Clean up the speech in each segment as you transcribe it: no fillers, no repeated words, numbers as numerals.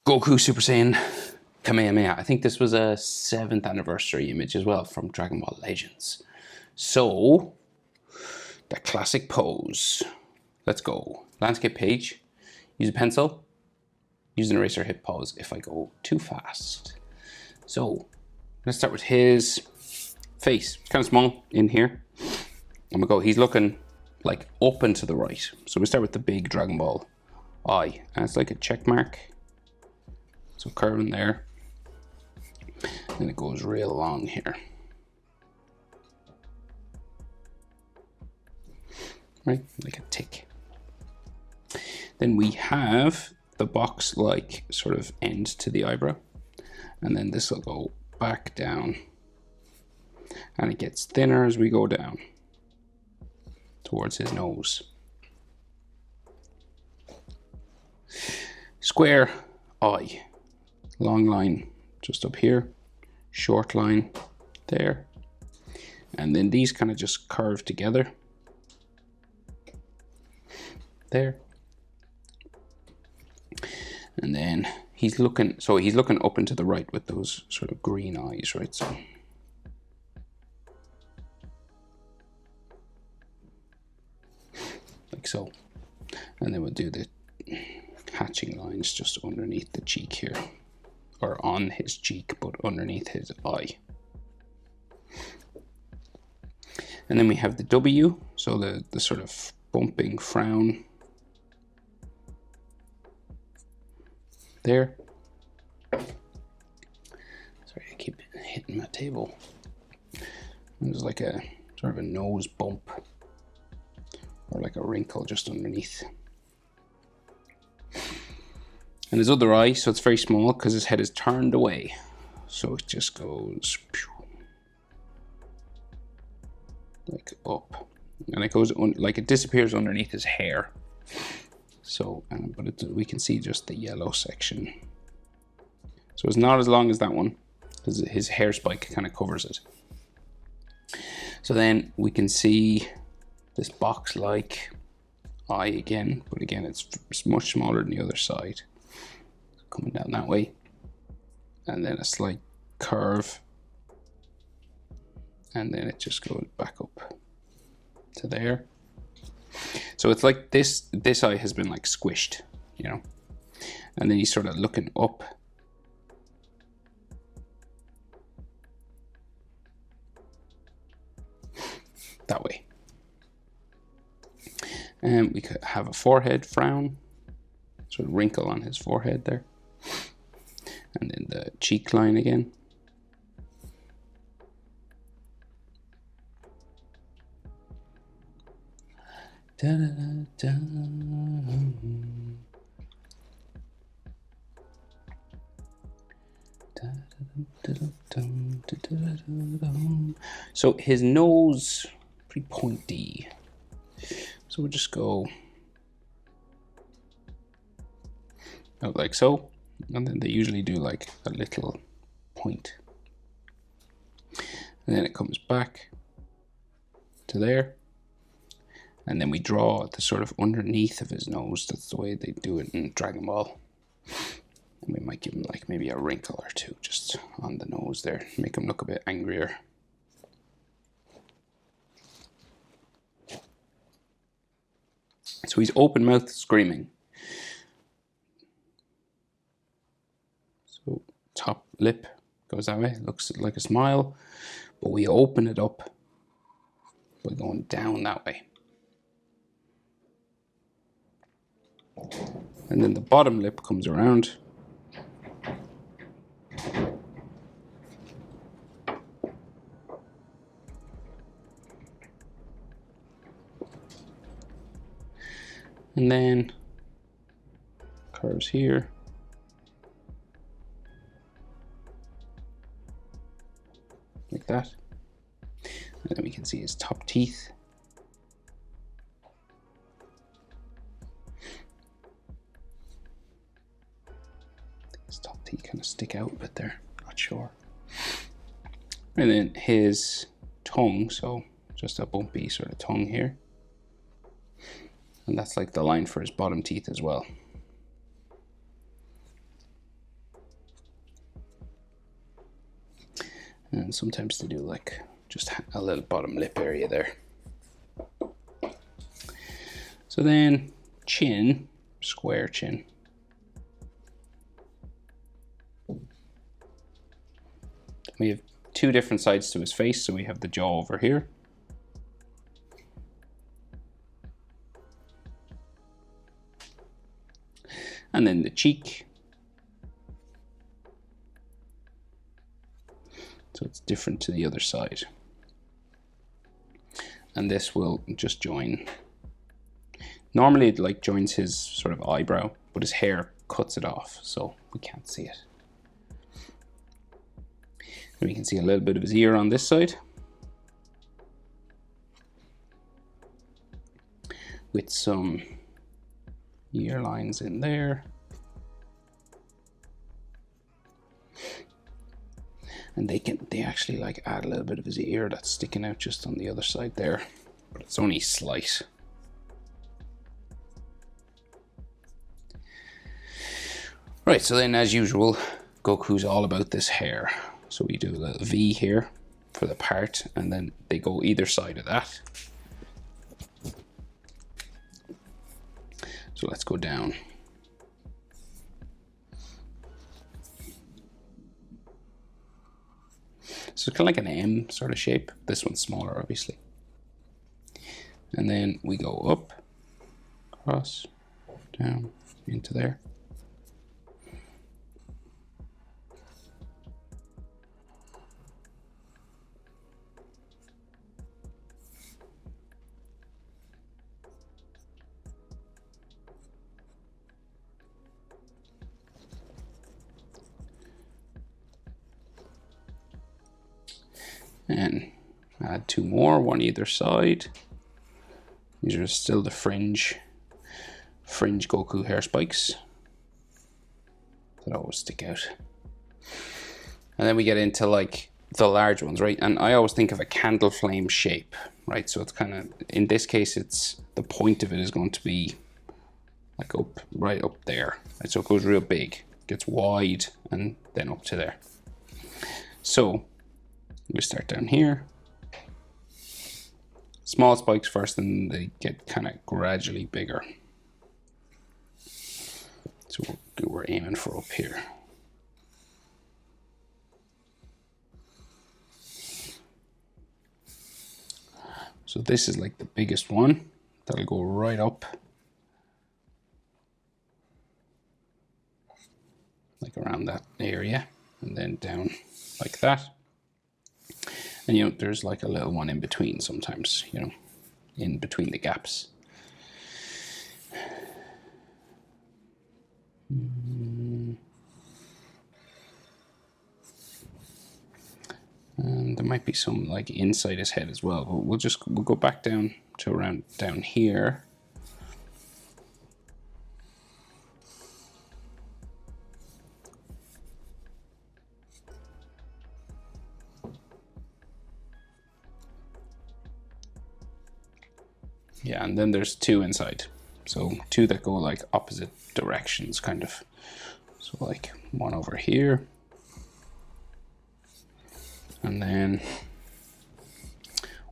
Goku Super Saiyan Kamehameha. I think this was a 7th anniversary image as well from Dragon Ball Legends. So, the classic pose. Let's go. Landscape page. Use a pencil. Use an eraser, hit pause if I go too fast. So, let's start with his face. It's kind of small in here. I'm gonna go, he's looking like up and to the right. So we start with the big Dragon Ball eye. And it's like a check mark. So curving there. And it goes real long here. Right, like a tick. Then we have the box-like sort of end to the eyebrow. And then this will go back down. And it gets thinner as we go down towards his nose. Square eye. Long line just up here. Short line there. And then these kind of just curve together. There. And then he's looking, so he's looking up and to the right with those sort of green eyes, right? So like so. And then we'll do the hatching lines just underneath the cheek here, or on his cheek, but underneath his eye. And then we have the W, so the sort of bumping frown there. Sorry, I keep hitting my table. There's like a sort of a nose bump, or like a wrinkle just underneath. And his other eye, so it's very small because his head is turned away. So it just goes like up. And it goes like it disappears underneath his hair. So, but we can see just the yellow section. So it's not as long as that one, because his hair spike kind of covers it. So then we can see this box-like eye again, but again it's much smaller than the other side. Coming down that way, and then a slight curve, and then it just goes back up to there. So it's like this eye has been like squished, you know, and then he's sort of looking up. That way. And we could have a forehead frown, sort of wrinkle on his forehead there. And then the cheek line again. Da, da, da, da. So his nose, pretty pointy. So we'll just go out like so. And then they usually do like a little point. And then it comes back to there. And then we draw the sort of underneath of his nose. That's the way they do it in Dragon Ball. And we might give him like maybe a wrinkle or two just on the nose there. Make him look a bit angrier. So he's open mouth screaming. So top lip goes that way, looks like a smile, but we open it up by going down that way. And then the bottom lip comes around. And then curves here. Like that. And then we can see his top teeth. His top teeth kind of stick out a bit there, not sure. And then his tongue, so just a bumpy sort of tongue here. And, and that's like the line for his bottom teeth as well. And sometimes they do like just a little bottom lip area there. So then chin, square chin. We have two different sides to his face, so we have the jaw over here. And then the cheek. So it's different to the other side. And this will just join. Normally it like joins his sort of eyebrow, but his hair cuts it off, so we can't see it. And we can see a little bit of his ear on this side, with some ear lines in there. And they actually like add a little bit of his ear that's sticking out just on the other side there, but it's only slight. Right, so then as usual, Goku's all about this hair. So we do a little V here for the part, and then they go either side of that. So let's go down. So it's kind of like an M sort of shape. This one's smaller, obviously. And then we go up, across, down, into there. And add two more, one either side. These are still the fringe Goku hair spikes that always stick out. And then we get into like the large ones, right? And I always think of a candle flame shape, right? So it's kind of, in this case, it's the point of it is going to be like up, right up there. Right? So it goes real big, gets wide, and then up to there. So we start down here. Small spikes first, and they get kind of gradually bigger. So we're aiming for up here. So this is like the biggest one. That'll go right up. Like around that area, and then down like that. And you know, there's like a little one in between sometimes, you know, in between the gaps. And there might be some like inside his head as well, but we'll go back down to around down here. Yeah, and then there's two inside. So two that go like opposite directions, kind of. So like one over here. And then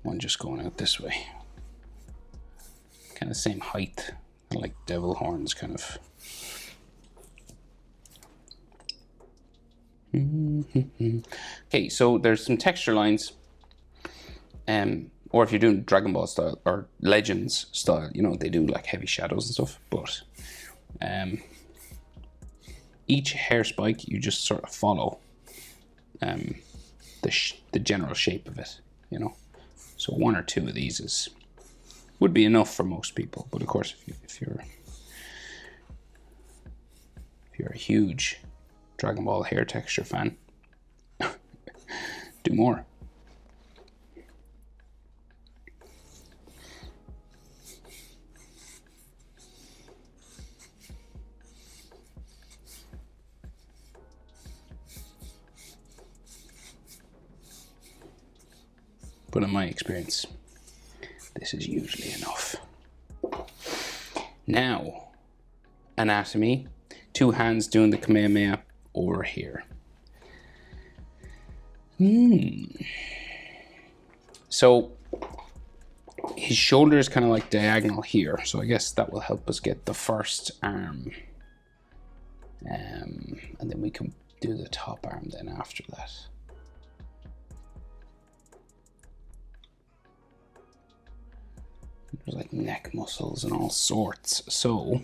one just going out this way. Kind of same height, like devil horns, kind of. Okay, so there's some texture lines. Or if you're doing Dragon Ball style or Legends style, you know, they do like heavy shadows and stuff, but each hair spike, you just sort of follow the general shape of it, you know. So one or two of these would be enough for most people, but of course, if you're a huge Dragon Ball hair texture fan, do more. But in my experience, this is usually enough. Now, anatomy, two hands doing the Kamehameha over here. So his shoulder is kind of like diagonal here, so I guess that will help us get the first arm. And then we can do the top arm then after that. There's like neck muscles and all sorts. So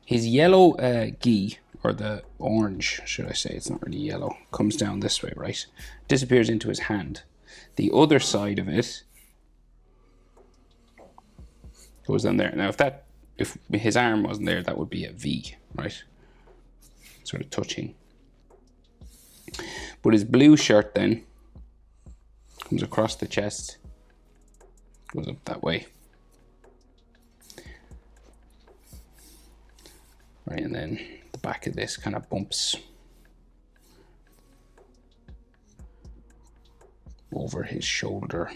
his yellow gi, or the orange, should I say, it's not really yellow, comes down this way, right? Disappears into his hand. The other side of it goes down there. Now if his arm wasn't there, that would be a V, right? Sort of touching. But his blue shirt then comes across the chest, goes up that way. Right, and then the back of this kind of bumps over his shoulder.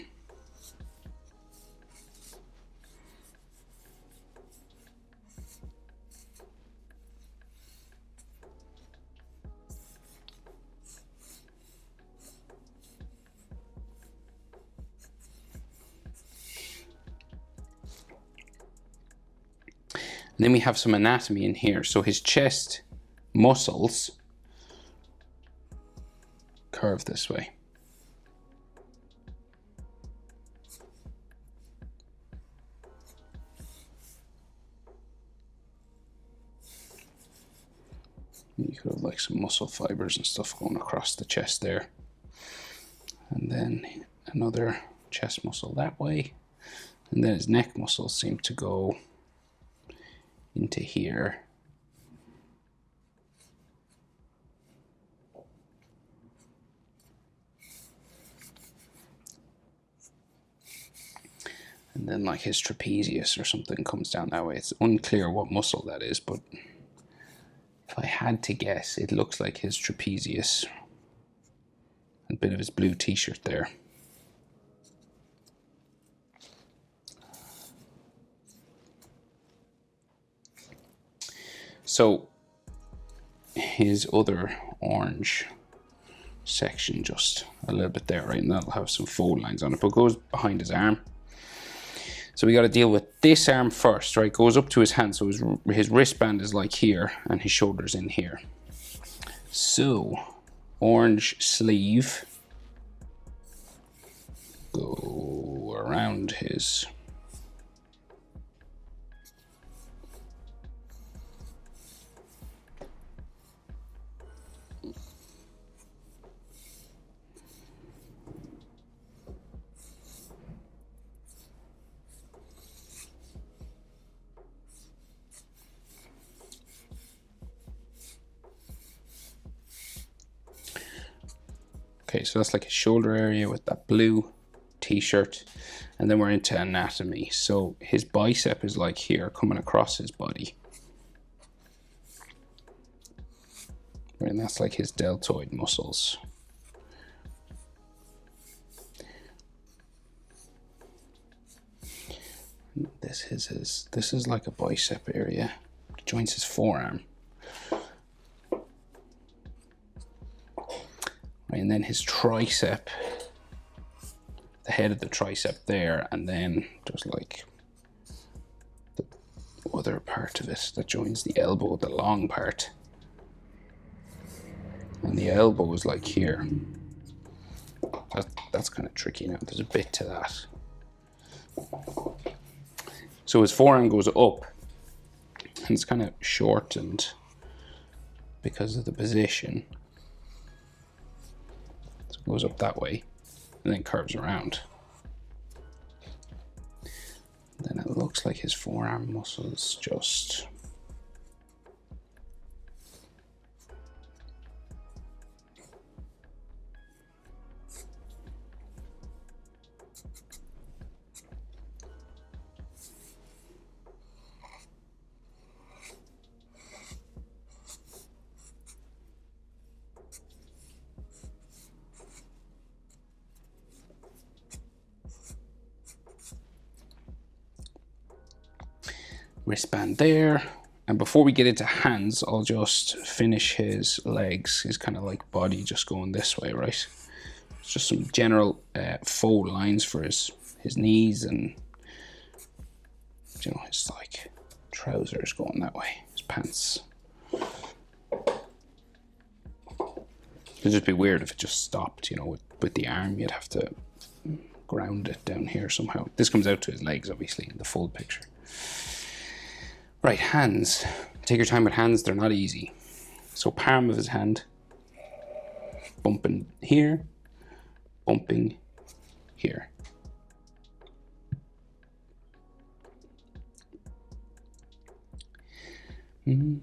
And then we have some anatomy in here. So his chest muscles curve this way. You could have like some muscle fibers and stuff going across the chest there. And then another chest muscle that way. And then his neck muscles seem to go into here. And then like his trapezius or something comes down that way. It's unclear what muscle that is, but if I had to guess, it looks like his trapezius. A bit of his blue t-shirt there. So his other orange section, just a little bit there, right? And that'll have some fold lines on it, but goes behind his arm. So we got to deal with this arm first, right? Goes up to his hand, so his wristband is like here, and his shoulder's in here. So, orange sleeve, go around his okay, so that's like his shoulder area with that blue t-shirt, and then we're into anatomy. So his bicep is like here, coming across his body. And that's like his deltoid muscles. This is like a bicep area. It joins his forearm. Right, and then his tricep, the head of the tricep there, and then there's like the other part of it that joins the elbow, the long part. And the elbow is like here. That's kind of tricky now. There's a bit to that. So his forearm goes up, and it's kind of shortened because of the position. So it goes up that way, and then curves around. Then it looks like his forearm muscles just wristband there, And before we get into hands, I'll just finish his legs, his kind of like body just going this way, right? It's just some general faux lines for his knees and, you know, his like trousers going that way, his pants. It'd just be weird if it just stopped, you know, with the arm. You'd have to ground it down here somehow. This comes out to his legs, obviously, in the full picture. Right, hands. Take your time with hands, they're not easy. So palm of his hand, bumping here, bumping here. And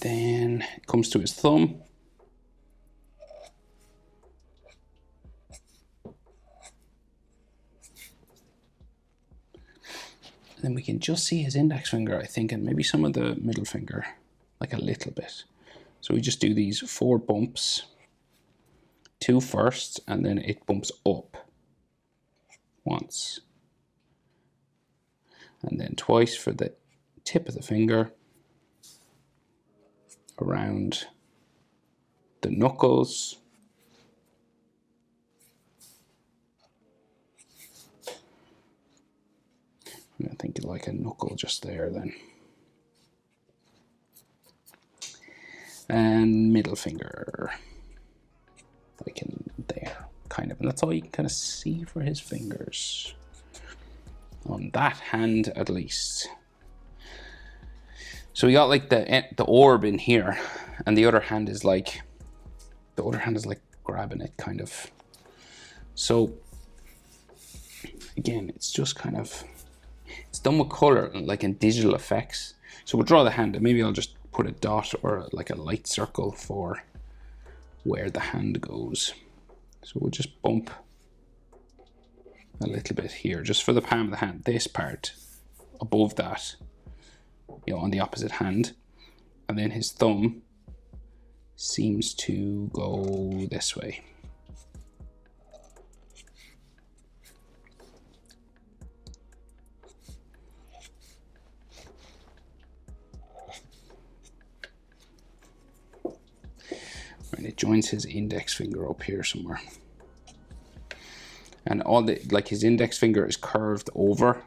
then it comes to his thumb. And then we can just see his index finger, I think, and maybe some of the middle finger, like a little bit. So we just do these 4 bumps, 2 first, and then it bumps up once. And then twice for the tip of the finger, around the knuckles. I think like a knuckle just there then. And middle finger, like in there, kind of. And that's all you can kind of see for his fingers. On that hand, at least. So we got like the orb in here, and the other hand is like, grabbing it, kind of. So again, it's just kind of, it's done with color, like in digital effects. So we'll draw the hand, and maybe I'll just put a dot or like a light circle for where the hand goes. So we'll just bump a little bit here, just for the palm of the hand, this part above that, you know, on the opposite hand. And then his thumb seems to go this way. And it joins his index finger up here somewhere. And all the, like his index finger is curved over.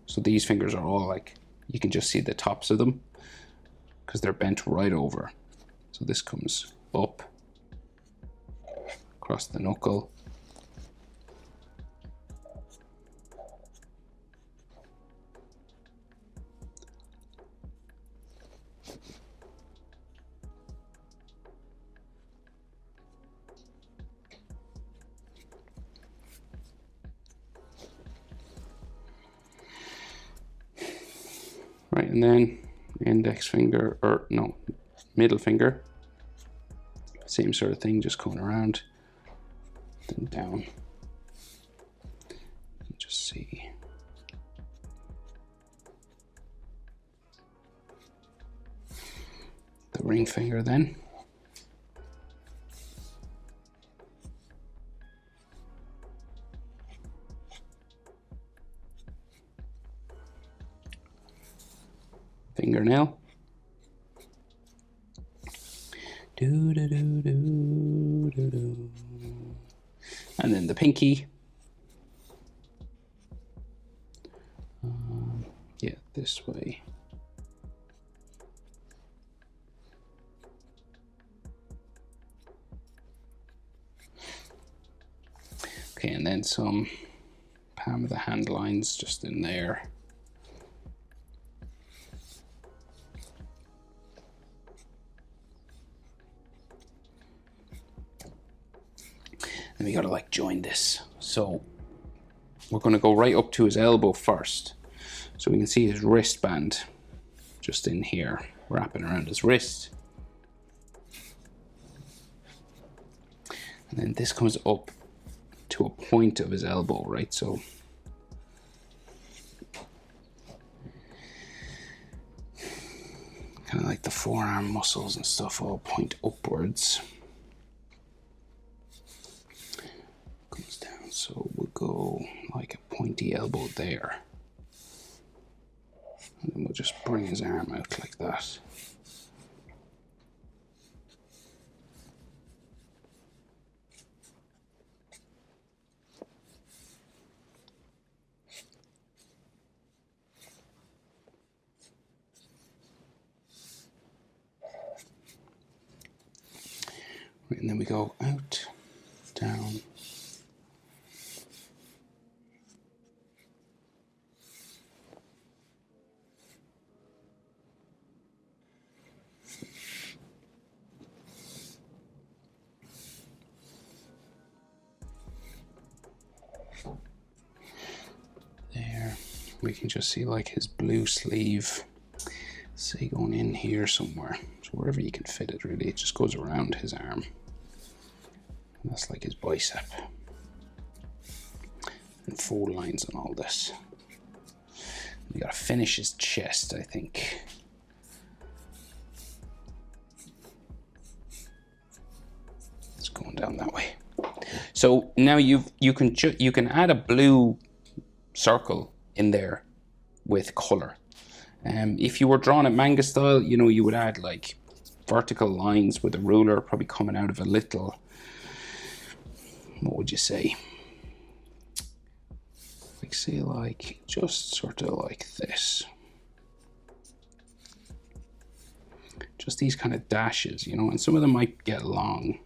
So these fingers are all like, you can just see the tops of them because they're bent right over. So this comes up across the knuckle. Right, and then index finger, or no, middle finger. Same sort of thing, just going around, then down. Just see. The ring finger then. Fingernail. Do, do, do, do, do, do. And then the pinky. Yeah, this way. Okay, and then some palm of the hand lines just in there. And we gotta like join this. So we're gonna go right up to his elbow first. So we can see his wristband just in here, wrapping around his wrist. And then this comes up to a point of his elbow, right? So kind of like the forearm muscles and stuff all point upwards. Comes down, so we'll go like a pointy elbow there. And then we'll just bring his arm out like that. Right, and then we go out, down. There, we can just see like his blue sleeve, say going in here somewhere. So wherever you can fit it really, it just goes around his arm. And that's like his bicep. And fold lines on all this. You gotta finish his chest, I think. It's going down that way. So now you can add a blue circle in there with color. If you were drawn at manga style, you know, you would add like vertical lines with a ruler probably coming out of a little, what would you say? Like say like just sort of like this. Just these kind of dashes, you know, and some of them might get long.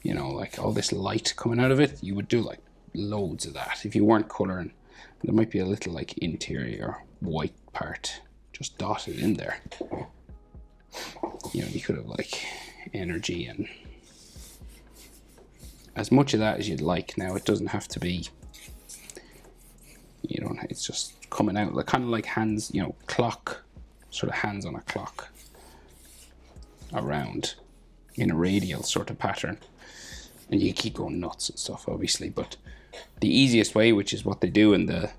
You know, like all this light coming out of it, you would do like loads of that. If you weren't coloring, there might be a little like interior white part just dotted in there. You know, you could have like energy and as much of that as you'd like. Now it doesn't have to be, you don't, it's just coming out like kind of like hands, you know, clock, sort of hands on a clock around in a radial sort of pattern. And you keep going nuts and stuff, obviously, but the easiest way, which is what they do in the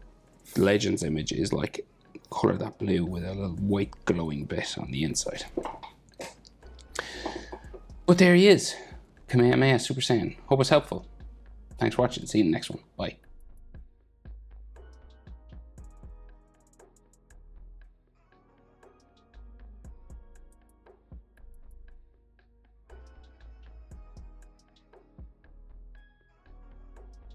Legends image, is like color that blue with a little white glowing bit on the inside. But there he is, Kamehameha Super Saiyan. Hope it's helpful. Thanks for watching. See you in the next one. Bye.